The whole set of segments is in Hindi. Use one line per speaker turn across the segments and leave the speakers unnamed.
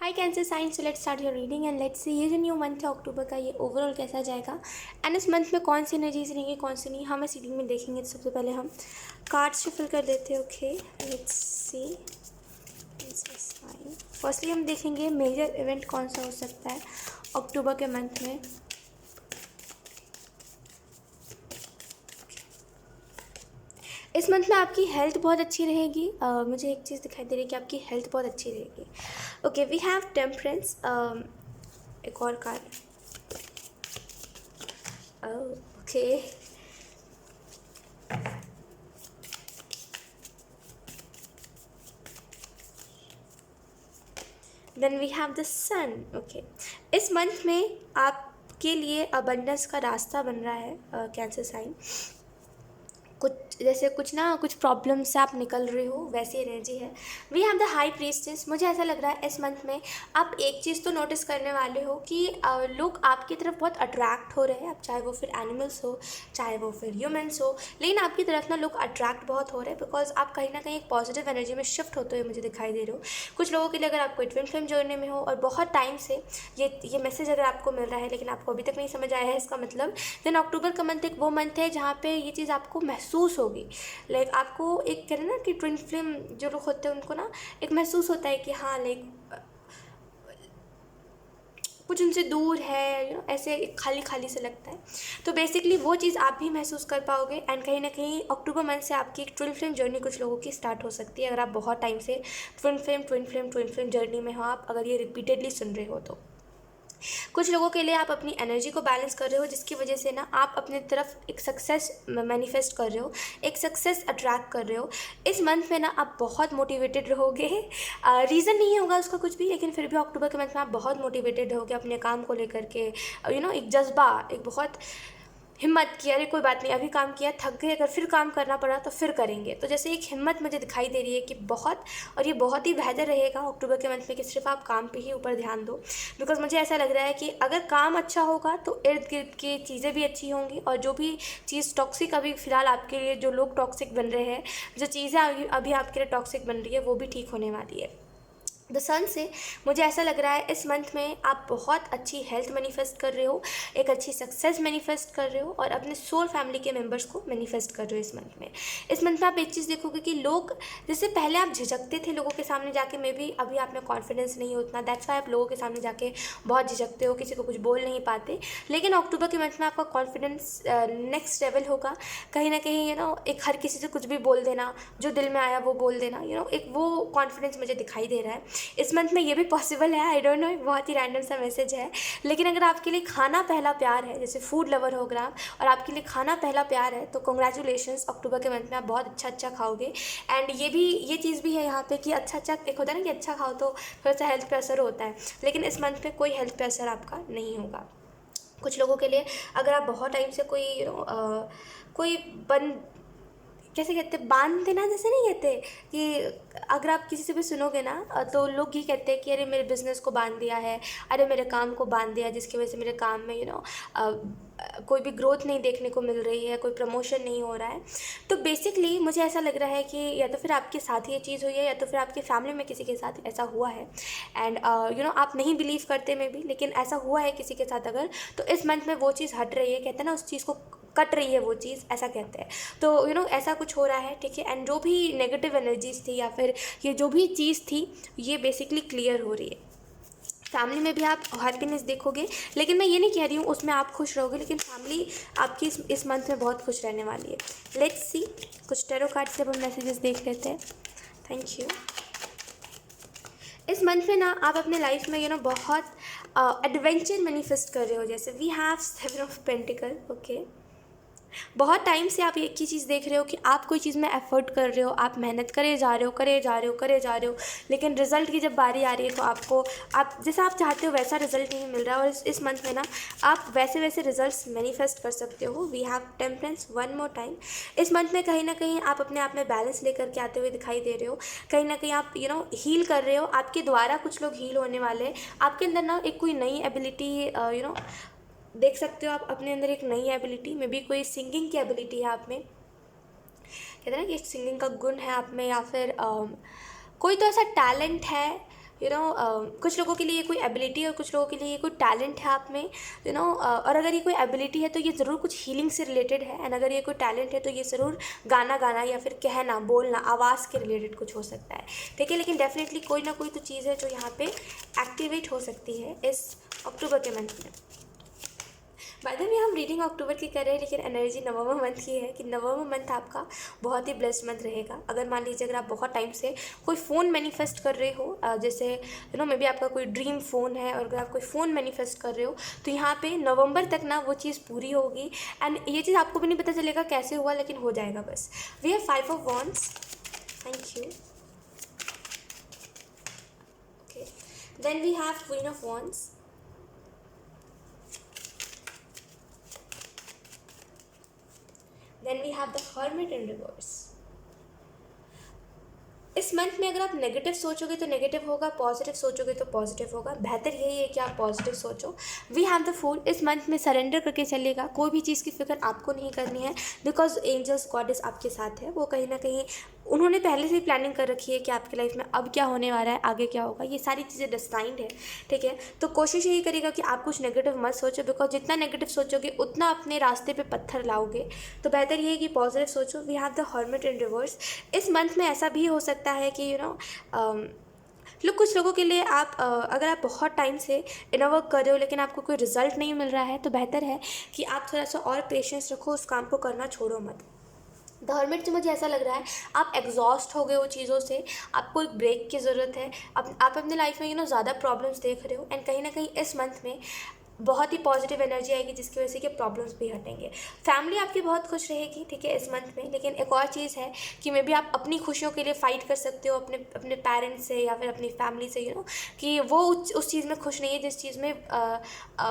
High cancer sign, so let's start your reading and let's see ये जो न्यू मंथ है अक्टूबर का, ये ओवरऑल कैसा जाएगा एंड इस मंथ में कौन सी एनर्जीज रहेंगी कौन सी नहीं, हम इस रीडिंग में देखेंगे। तो सबसे पहले हम कार्ड शफल कर देते हैं। Okay, let's see sign. Firstly हम देखेंगे मेजर इवेंट कौन सा हो सकता है अक्टूबर के मंथ में। इस मंथ में आपकी हेल्थ बहुत अच्छी रहेगी। मुझे एक चीज़ दिखाई दे रही है कि आपकी हेल्थ बहुत अच्छी रहेगी। Okay, we have temperance. एक और card. Okay, then we have the sun. Okay, इस मंथ में आपके लिए अबंडेंस का रास्ता बन रहा है कैंसर साइन। कुछ जैसे कुछ प्रॉब्लम से आप निकल रहे हो, वैसी एनर्जी है। We have the high priestess. मुझे ऐसा लग रहा है इस मंथ में आप एक चीज़ तो नोटिस करने वाले हो कि लोग आपकी तरफ बहुत अट्रैक्ट हो रहे हैं। अब चाहे वो फिर एनिमल्स हो, चाहे वो फिर ह्यूमन्स हो, लेकिन आपकी तरफ ना लोग अट्रैक्ट बहुत हो रहे हैं बिकॉज आप कहीं ना कहीं एक पॉजिटिव एनर्जी में शिफ्ट होते हुए मुझे दिखाई दे रहे हो। कुछ लोगों के लिए अगर आप कोई ट्विन फ्लेम जर्नी में हो और बहुत टाइम से ये मैसेज अगर आपको मिल रहा है लेकिन आपको अभी तक नहीं समझ आया है इसका मतलब, देन अक्टूबर का मंथ एक वो मंथ है जहाँ पे ये चीज़ आपको महसूस होगी। लाइक आपको एक कह रहे ना कि ट्विन फ्लेम जो लोग होते हैं उनको ना एक महसूस होता है कि हाँ लाइक कुछ उनसे दूर है, ऐसे खाली खाली से लगता है। तो बेसिकली वो चीज़ आप भी महसूस कर पाओगे एंड कहीं ना कहीं अक्टूबर मंथ से आपकी एक ट्विन फ्लेम जर्नी कुछ लोगों की स्टार्ट हो सकती है। अगर आप बहुत टाइम से ट्विन फ्लेम जर्नी में हो, आप अगर ये रिपीटेडली सुन रहे हो तो कुछ लोगों के लिए आप अपनी एनर्जी को बैलेंस कर रहे हो, जिसकी वजह से ना आप अपने तरफ एक सक्सेस मैनिफेस्ट कर रहे हो, एक सक्सेस अट्रैक्ट कर रहे हो। इस मंथ में ना आप बहुत मोटिवेटेड रहोगे। रीज़न नहीं होगा उसका कुछ भी, लेकिन फिर भी अक्टूबर के मंथ में आप बहुत मोटिवेटेड रहोगे अपने काम को लेकर के। एक जज्बा, एक बहुत हिम्मत की अरे कोई बात नहीं, अभी काम किया थक गए, अगर फिर काम करना पड़ा तो फिर करेंगे। तो जैसे एक हिम्मत मुझे दिखाई दे रही है कि बहुत, और ये बहुत ही बेहतर रहेगा अक्टूबर के मंथ में कि सिर्फ आप काम पे ही ऊपर ध्यान दो। बिकॉज मुझे ऐसा लग रहा है कि अगर काम अच्छा होगा तो इर्द गिर्द की चीज़ें भी अच्छी होंगी, और जो भी चीज़ टॉक्सिक अभी फ़िलहाल आपके लिए, जो लोग टॉक्सिक बन रहे हैं, जो चीज़ें अभी आपके लिए टॉक्सिक बन रही है, वो भी ठीक होने वाली है। द सन से मुझे ऐसा लग रहा है इस मंथ में आप बहुत अच्छी हेल्थ मैनिफेस्ट कर रहे हो, एक अच्छी सक्सेस मैनिफेस्ट कर रहे हो, और अपने सोल फैमिली के मेंबर्स को मैनिफेस्ट कर रहे हो इस मंथ में। इस मंथ में आप एक चीज़ देखोगे कि लोग, जैसे पहले आप झिझकते थे लोगों के सामने जाके, मे भी अभी आप में कॉन्फिडेंस नहीं हो उतना, दैट्स वाई आप लोगों के सामने जाके बहुत झिझकते हो, किसी को कुछ बोल नहीं पाते। लेकिन अक्टूबर के मंथ में आपका कॉन्फिडेंस नेक्स्ट लेवल होगा। कहीं ना कहीं एक हर किसी से कुछ भी बोल देना, जो दिल में आया वो बोल देना, एक वो कॉन्फिडेंस मुझे दिखाई दे रहा है इस मंथ में। ये भी पॉसिबल है, आई डोंट नो, बहुत ही रैंडम सा मैसेज है। लेकिन अगर आपके लिए खाना पहला प्यार है, जैसे फूड लवर हो अगर आप, और आपके लिए खाना पहला प्यार है, तो कॉन्ग्रेचुलेशंस, अक्टूबर के मंथ में आप बहुत अच्छा खाओगे। एंड ये चीज़ भी है यहाँ पे कि अच्छा, एक होता है ना कि अच्छा खाओ तो थोड़ा सा हेल्थ पे असर होता है, लेकिन इस मंथ में कोई हेल्थ पे असर आपका नहीं होगा। कुछ लोगों के लिए अगर आप बहुत टाइम से कोई कैसे कहते हैं, बांध देना, जैसे नहीं कहते कि अगर आप किसी से भी सुनोगे ना तो लोग ये कहते हैं कि अरे मेरे बिज़नेस को बांध दिया है, अरे मेरे काम को बांध दिया, जिसकी वजह से मेरे काम में कोई भी ग्रोथ नहीं देखने को मिल रही है, कोई प्रमोशन नहीं हो रहा है। तो बेसिकली मुझे ऐसा लग रहा है कि या तो फिर आपके साथ ये चीज़ हुई है, या तो फिर आपकी फैमिली में किसी के साथ ऐसा हुआ है। एंड आप नहीं बिलीव करते में भी, लेकिन ऐसा हुआ है किसी के साथ अगर, तो इस मंथ में वो चीज़ हट रही है, कहते हैं ना उस चीज़ को कट रही है वो चीज़, ऐसा कहते हैं। तो ऐसा कुछ हो रहा है, ठीक है। एंड जो भी नेगेटिव एनर्जीज थी या फिर ये जो भी चीज़ थी, ये बेसिकली क्लियर हो रही है। फैमिली में भी आप हैप्पीनेस देखोगे, लेकिन मैं ये नहीं कह रही हूँ उसमें आप खुश रहोगे, लेकिन फैमिली आपकी इस मंथ में बहुत खुश रहने वाली है। लेट्स सी, कुछ टेरो कार्ड से हम मैसेजेस देख लेते हैं। Thank you. इस मंथ में ना आप अपने लाइफ में बहुत एडवेंचर मैनिफेस्ट कर रहे हो। जैसे we have 7 of pentacle. Okay, बहुत टाइम से आप एक ही चीज़ देख रहे हो कि आप कोई चीज़ में एफर्ट कर रहे हो, आप मेहनत करे जा रहे हो, लेकिन रिजल्ट की जब बारी आ रही है तो आप जैसा आप चाहते हो वैसा रिजल्ट नहीं मिल रहा है। और इस मंथ में ना आप वैसे वैसे मैनिफेस्ट कर सकते हो। We have temperance one more time. इस मंथ में कहीं ना कहीं आप अपने आप में बैलेंस लेकर के आते हुए दिखाई दे रहे हो। कहीं ना कहीं आप हील कर रहे हो, आपके द्वारा कुछ लोग हील होने वाले हैं। आपके अंदर ना एक कोई नई एबिलिटी देख सकते हो, आप अपने अंदर एक नई एबिलिटी, मे बी कोई सिंगिंग की एबिलिटी है आप में, कहते हैं ना कि सिंगिंग का गुण है आप में, या फिर कोई तो ऐसा टैलेंट है कुछ लोगों के लिए ये कोई एबिलिटी है और कुछ लोगों के लिए ये कोई टैलेंट है आप में, और अगर ये कोई एबिलिटी है तो ये ज़रूर कुछ हीलिंग से रिलेटेड है, एंड अगर ये कोई टैलेंट है तो ये ज़रूर गाना गाना या फिर कहना बोलना आवाज़ के रिलेटेड कुछ हो सकता है, ठीक है। लेकिन डेफिनेटली कोई ना कोई तो चीज़ है जो यहाँ पे एक्टिवेट हो सकती है इस अक्टूबर के मंथ में। बाय द वे हम रीडिंग अक्टूबर की कर रहे हैं, लेकिन एनर्जी नवंबर मंथ की है कि नवंबर मंथ आपका बहुत ही ब्लेस्ड मंथ रहेगा। अगर मान लीजिए अगर आप बहुत टाइम से कोई फ़ोन मैनिफेस्ट कर रहे हो, जैसे मे बी आपका कोई ड्रीम फ़ोन है, और अगर आप कोई फ़ोन मैनिफेस्ट कर रहे हो तो यहाँ पे नवंबर तक ना वो चीज़ पूरी होगी, एंड ये चीज़ आपको भी नहीं पता चलेगा कैसे हुआ, लेकिन हो जाएगा बस। We have 5 of wands, thank you. Okay, then we have queen of wands, then we have the hermit in reverse। इस मंथ में अगर आप नेगेटिव सोचोगे तो नेगेटिव होगा, पॉजिटिव सोचोगे तो पॉजिटिव होगा। बेहतर यही है कि आप पॉजिटिव सोचो। वी हैव द फूल, इस मंथ में सरेंडर करके चलेगा, कोई भी चीज़ की फिक्र आपको नहीं करनी है, बिकॉज एंजल्स गॉडेस आपके साथ है। वो कहीं ना कहीं उन्होंने पहले से ही प्लानिंग कर रखी है कि आपकी लाइफ में अब क्या होने वाला है, आगे क्या होगा, ये सारी चीज़ें डिस्टाइंड है, ठीक है। तो कोशिश यही करेगा कि आप कुछ नेगेटिव मत सोचो, बिकॉज जितना नेगेटिव सोचोगे उतना अपने रास्ते पे पत्थर लाओगे। तो बेहतर ये है कि पॉजिटिव सोचो। We have the hermit in reverse. इस मंथ में ऐसा भी हो सकता है कि कुछ लोगों के लिए आप अगर आप बहुत टाइम से इनर वर्क कर रहे हो लेकिन आपको कोई रिजल्ट नहीं मिल रहा है, तो बेहतर है कि आप थोड़ा सा और पेशेंस रखो, उस काम को करना छोड़ो मत। द हर्मिट से मुझे ऐसा लग रहा है आप एग्जॉस्ट हो गए हो चीज़ों से, आपको एक ब्रेक की ज़रूरत है। आप अपने लाइफ में ज़्यादा प्रॉब्लम्स देख रहे हो, एंड कहीं ना कहीं इस मंथ में बहुत ही पॉजिटिव एनर्जी आएगी जिसकी वजह से कि प्रॉब्लम्स भी हटेंगे। फैमिली आपकी बहुत खुश रहेगी, ठीक है, इस मंथ में। लेकिन एक और चीज़ है कि मे बी आप अपनी खुशियों के लिए फ़ाइट कर सकते हो अपने पेरेंट्स से या फिर अपनी फैमिली से, कि वो उस चीज़ में खुश नहीं है जिस चीज़ में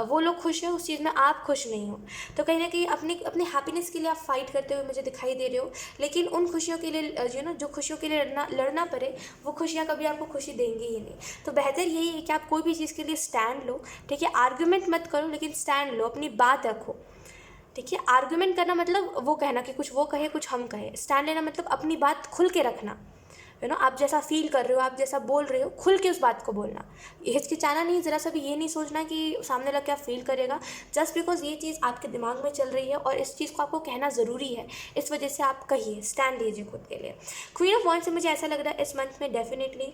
वो लोग खुश हैं, उस चीज़ में आप खुश नहीं हो। तो कहीं ना कहीं अपने हैप्पीनेस के लिए आप फाइट करते हुए मुझे दिखाई दे रहे हो, लेकिन उन खुशियों के लिए जो खुशियों के लिए लड़ना पड़े, वो खुशियाँ कभी आपको खुशी देंगी ही नहीं। तो बेहतर यही है कि आप कोई भी चीज़ के लिए स्टैंड लो, ठीक है। आर्ग्यूमेंट मत करो, लेकिन स्टैंड लो, अपनी बात रखो, ठीक है। आर्ग्यूमेंट करना मतलब वो कहना कि कुछ वो कहे कुछ हम कहे, स्टैंड लेना मतलब अपनी बात खुल के रखना, आप जैसा फील कर रहे हो, आप जैसा बोल रहे हो, खुल के उस बात को बोलना। हिचकिचाना नहीं, ज़रा सा भी ये नहीं सोचना कि सामने लग क्या फील करेगा, जस्ट बिकॉज ये चीज़ आपके दिमाग में चल रही है और इस चीज़ को आपको कहना ज़रूरी है, इस वजह से आप कहिए, स्टैंड लीजिए खुद के लिए। क्वीन ऑफ वॉन्ड्स से मुझे ऐसा लग रहा है इस मंथ में डेफिनेटली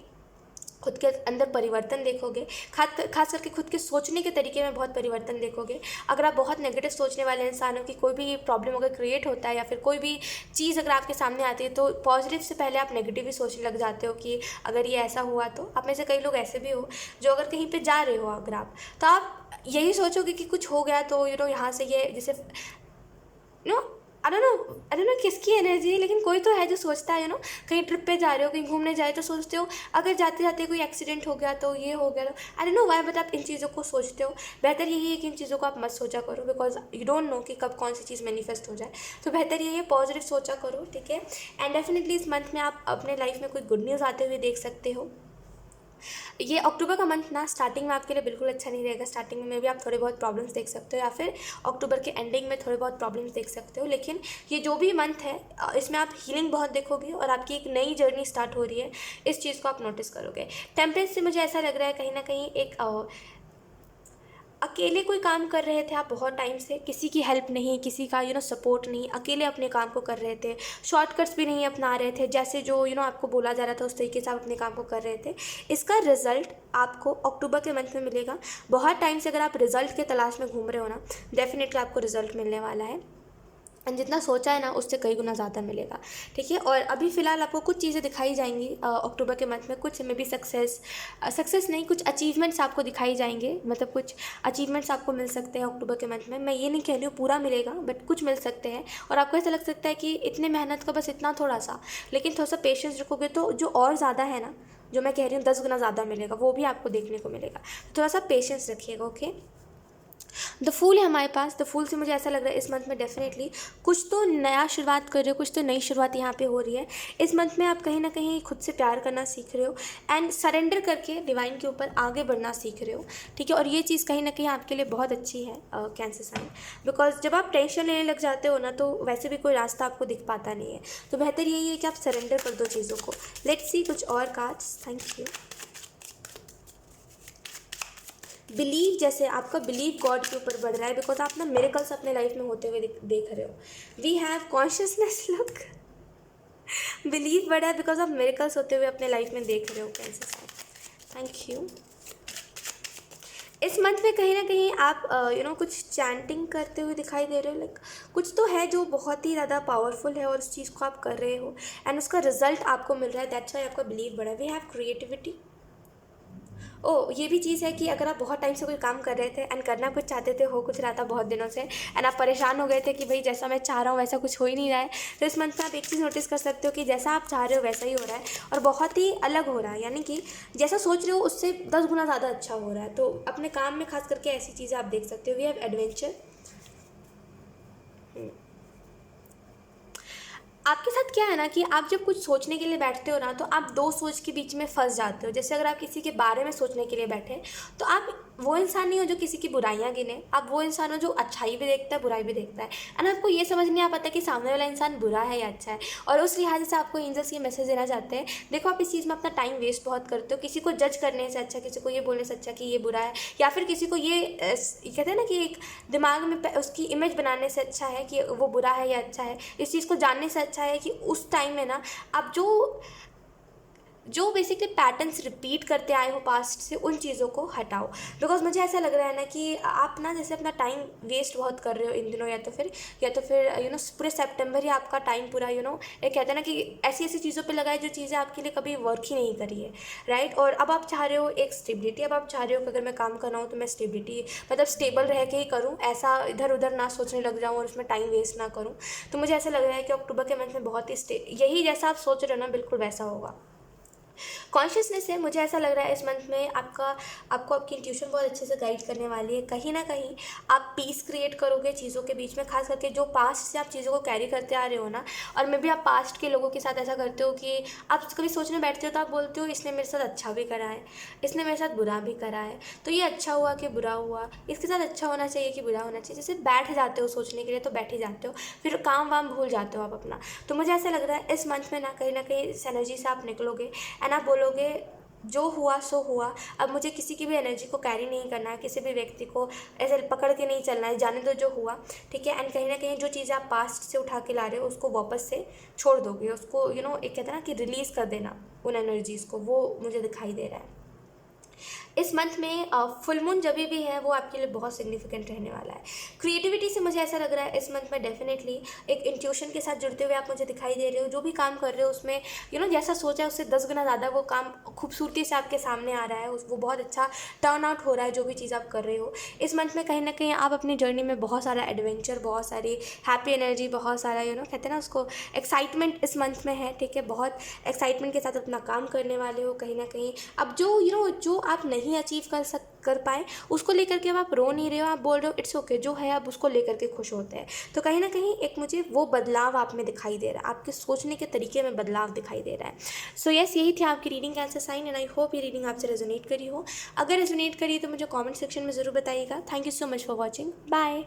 खुद के अंदर परिवर्तन देखोगे, खास करके खुद के सोचने के तरीके में बहुत परिवर्तन देखोगे। अगर आप बहुत नेगेटिव सोचने वाले इंसान हो कि कोई भी प्रॉब्लम अगर क्रिएट होता है या फिर कोई भी चीज़ अगर आपके सामने आती है तो पॉजिटिव से पहले आप नेगेटिव ही सोचने लग जाते हो कि अगर ये ऐसा हुआ तो। आप में से कई लोग ऐसे भी हो जो अगर कहीं पर जा रहे हो अगर आप, तो आप यही सोचोगे कि कुछ हो गया तो यहाँ से ये जैसे आई डोंट नो किसकी एनर्जी है, लेकिन कोई तो है जो सोचता है कहीं ट्रिप पे जा रहे हो, कहीं घूमने जा रहे हो तो सोचते हो अगर जाते जाते कोई एक्सीडेंट हो गया तो ये हो गया तो I don't know why, but आप इन चीज़ों को सोचते हो। बेहतर यही है कि इन चीज़ों को आप मत सोचा करो, बिकॉज यू डोंट नो कि कब कौन सी चीज़ मैनिफेस्ट हो जाए। तो बेहतर यही है पॉजिटिव सोचा करो, ठीक है। एंड डेफिनेटली इस मंथ में आप अपने लाइफ में कोई गुड न्यूज़ आते हुए देख सकते हो। ये अक्टूबर का मंथ ना स्टार्टिंग में आपके लिए बिल्कुल अच्छा नहीं रहेगा। स्टार्टिंग में भी आप थोड़े बहुत प्रॉब्लम्स देख सकते हो या फिर अक्टूबर के एंडिंग में थोड़े बहुत प्रॉब्लम्स देख सकते हो, लेकिन ये जो भी मंथ है इसमें आप हीलिंग बहुत देखोगे और आपकी एक नई जर्नी स्टार्ट हो रही है, इस चीज़ को आप नोटिस करोगे। टेम्परेंस से मुझे ऐसा लग रहा है कहीं ना कहीं एक अकेले कोई काम कर रहे थे आप बहुत टाइम से, किसी की हेल्प नहीं, किसी का सपोर्ट नहीं, अकेले अपने काम को कर रहे थे, शॉर्टकट्स भी नहीं अपना रहे थे, जैसे जो आपको बोला जा रहा था उस तरीके से आप अपने काम को कर रहे थे। इसका रिजल्ट आपको अक्टूबर के मंथ में मिलेगा। बहुत टाइम से अगर आप रिजल्ट के तलाश में घूम रहे हो ना, डेफिनेटली आपको रिजल्ट मिलने वाला है, एंड जितना सोचा है ना उससे कई गुना ज़्यादा मिलेगा, ठीक है। और अभी फ़िलहाल आपको कुछ चीज़ें दिखाई जाएंगी अक्टूबर के मंथ में, कुछ में भी सक्सेस नहीं, कुछ अचीवमेंट्स आपको दिखाई जाएंगे, मतलब कुछ अचीवमेंट्स आपको मिल सकते हैं अक्टूबर के मंथ में। मैं ये नहीं कह रही हूँ पूरा मिलेगा, बट कुछ मिल सकते हैं और आपको ऐसा लग सकता है कि इतने मेहनत का बस इतना थोड़ा सा, लेकिन थोड़ा सा पेशेंस रखोगे तो जो और ज़्यादा है ना, जो मैं कह रही हूँ 10 गुना ज़्यादा मिलेगा, वो भी आपको देखने को मिलेगा। थोड़ा सा पेशेंस रखिएगा, ओके। द फूल है हमारे पास। द फूल से मुझे ऐसा लग रहा है इस मंथ में डेफिनेटली कुछ तो नया शुरुआत कर रहे हो, कुछ तो नई शुरुआत यहाँ पे हो रही है। इस मंथ में आप कहीं ना कहीं खुद से प्यार करना सीख रहे हो एंड सरेंडर करके डिवाइन के ऊपर आगे बढ़ना सीख रहे हो, ठीक है। और ये चीज़ कहीं ना कहीं आपके लिए बहुत अच्छी है कैंसर साइन, बिकॉज जब आप टेंशन लेने लग जाते हो ना तो वैसे भी कोई रास्ता आपको दिख पाता नहीं है। तो बेहतर यही है कि आप सरेंडर कर दो चीज़ों को। लेट्स सी कुछ और कार्ड्स, थैंक यू। बिलीव, जैसे आपका बिलीव गॉड के ऊपर बढ़ रहा है, बिकॉज आप ना मिरेकल्स अपने लाइफ में होते हुए देख रहे हो। We have consciousness, look, believe बढ़ा है बिकॉज आप मिरेकल्स होते हुए अपने लाइफ में देख रहे हो। Cancer sign, thank you. इस मंथ में कहीं ना कहीं आप कुछ चैंटिंग करते हुए दिखाई दे रहे हो, लाइक कुछ तो है जो बहुत ही ज़्यादा पावरफुल है और उस चीज़ को आप कर रहे हो एंड उसका रिजल्ट आपको मिल रहा है, दैट्स वाई आपका बिलीव बढ़ा है। We have creativity. ओ, ये भी चीज़ है कि अगर आप बहुत टाइम से कोई काम कर रहे थे एंड करना कुछ चाहते थे, हो कुछ रहा था बहुत दिनों से एंड आप परेशान हो गए थे कि भाई जैसा मैं चाह रहा हूँ वैसा कुछ हो ही नहीं रहा है, तो इस मंथ में आप एक चीज़ नोटिस कर सकते हो कि जैसा आप चाह रहे हो वैसा ही हो रहा है और बहुत ही अलग हो रहा है, यानी कि जैसा सोच रहे हो उससे 10 गुना ज़्यादा अच्छा हो रहा है। तो अपने काम में खास करके ऐसी चीज़ें आप देख सकते हो। We have adventure. आपके साथ क्या है ना कि आप जब कुछ सोचने के लिए बैठते हो ना, तो आप दो सोच के बीच में फंस जाते हो। जैसे अगर आप किसी के बारे में सोचने के लिए बैठे, तो आप वो इंसान नहीं हो जो किसी की बुराइयां गिने, आप वो इंसान हो जो अच्छाई भी देखता है बुराई भी देखता है एंड आपको ये समझ नहीं आ पाता कि सामने वाला इंसान बुरा है या अच्छा है। और उस लिहाज से आपको एंजल्स ये मैसेज देना चाहते हैं, देखो आप इस चीज़ में अपना टाइम वेस्ट बहुत करते हो। किसी को जज करने से अच्छा, किसी को ये बोलने से अच्छा कि ये बुरा है, या फिर किसी को ये कहते हैं ना कि एक दिमाग में उसकी इमेज बनाने से अच्छा है कि वो बुरा है या अच्छा है। इस चीज़ को जानने से अच्छा है कि उस टाइम में ना आप जो बेसिकली पैटर्न्स रिपीट करते आए हो पास्ट से, उन चीज़ों को हटाओ। बिकॉज मुझे ऐसा लग रहा है ना कि आप ना जैसे अपना टाइम वेस्ट बहुत कर रहे हो इन दिनों, या तो फिर पूरे सितंबर ही आपका टाइम पूरा एक कहते हैं ना कि ऐसी ऐसी चीज़ों पे लगाए जो चीज़ें आपके लिए कभी वर्क ही नहीं करी है, राइट। और अब आप चाह रहे हो एक स्टेबिलिटी, अब आप चाह रहे हो कि अगर मैं काम कर रहा हूँ तो मैं स्टेबिलिटी मतलब स्टेबल रह के ही करूँ, ऐसा इधर उधर ना सोचने लग जाऊँ और उसमें टाइम वेस्ट ना करूँ। तो मुझे ऐसा लग रहा है कि अक्टूबर के मंथ में बहुत ही यही जैसा आप सोच रहे हो ना बिल्कुल वैसा होगा। कॉन्शियसनेस है, मुझे ऐसा लग रहा है इस मंथ में आपको आपकी इंट्यूशन बहुत अच्छे से गाइड करने वाली है। कहीं ना कहीं आप पीस क्रिएट करोगे चीज़ों के बीच में, खास करके जो पास्ट से आप चीज़ों को कैरी करते आ रहे हो ना। और मे भी आप पास्ट के लोगों के साथ ऐसा करते हो कि आप कभी सोचने बैठते हो तो आप बोलते हो इसने मेरे साथ अच्छा भी करा है, इसने मेरे साथ बुरा भी करा है, तो ये अच्छा हुआ कि बुरा हुआ, इसके साथ अच्छा होना चाहिए कि बुरा होना चाहिए। जैसे बैठ जाते हो सोचने के लिए तो बैठ ही जाते हो, फिर काम वाम भूल जाते हो आप अपना। तो मुझे ऐसा लग रहा है इस मंथ में ना कहीं इस एनर्जी से आप निकलोगे एंड आप बोलोगे जो हुआ सो हुआ, अब मुझे किसी की भी एनर्जी को कैरी नहीं करना है, किसी भी व्यक्ति को ऐसे पकड़ के नहीं चलना है, जाने दो जो हुआ, ठीक है। एंड कहीं ना कहीं जो चीज़ें आप पास्ट से उठा के ला रहे हो उसको वापस से छोड़ दोगे, उसको एक कहते हैं ना कि रिलीज़ कर देना उन एनर्जीज़ को, वो मुझे दिखाई दे रहा है। इस मंथ में फुल मून जब भी है वो आपके लिए बहुत सिग्निफिकेंट रहने वाला है। क्रिएटिविटी से मुझे ऐसा लग रहा है इस मंथ में डेफिनेटली एक इंट्यूशन के साथ जुड़ते हुए आप मुझे दिखाई दे रहे हो। जो भी काम कर रहे हो उसमें जैसा सोचा है उससे 10 गुना ज़्यादा वो काम खूबसूरती से आपके सामने आ रहा है, वो बहुत अच्छा टर्न आउट हो रहा है जो भी चीज़ आप कर रहे हो। इस मंथ में कहीं ना कहीं आप अपनी जर्नी में बहुत सारा एडवेंचर, बहुत सारी हैप्पी एनर्जी, बहुत सारा कहते हैं ना उसको एक्साइटमेंट इस मंथ में है, ठीक है। बहुत एक्साइटमेंट के साथ अपना काम करने वाले हो। कहीं ना कहीं अब जो आप नहीं अचीव कर पाए उसको लेकर के अब आप रो नहीं रहे हो, आप बोल रहे हो इट्स ओके, जो है अब उसको लेकर के खुश होते हैं। तो कहीं ना कहीं एक मुझे वो बदलाव आप में दिखाई दे रहा है, आपके सोचने के तरीके में बदलाव दिखाई दे रहा है। सो यस, यही थी आपकी reading cancer sign and I hope ये रीडिंग आपसे रेजोनेट करी हो। अगर रेजोनेट करी तो मुझे कॉमेंट सेक्शन में ज़रूर बताइएगा। Thank you so much for watching, bye.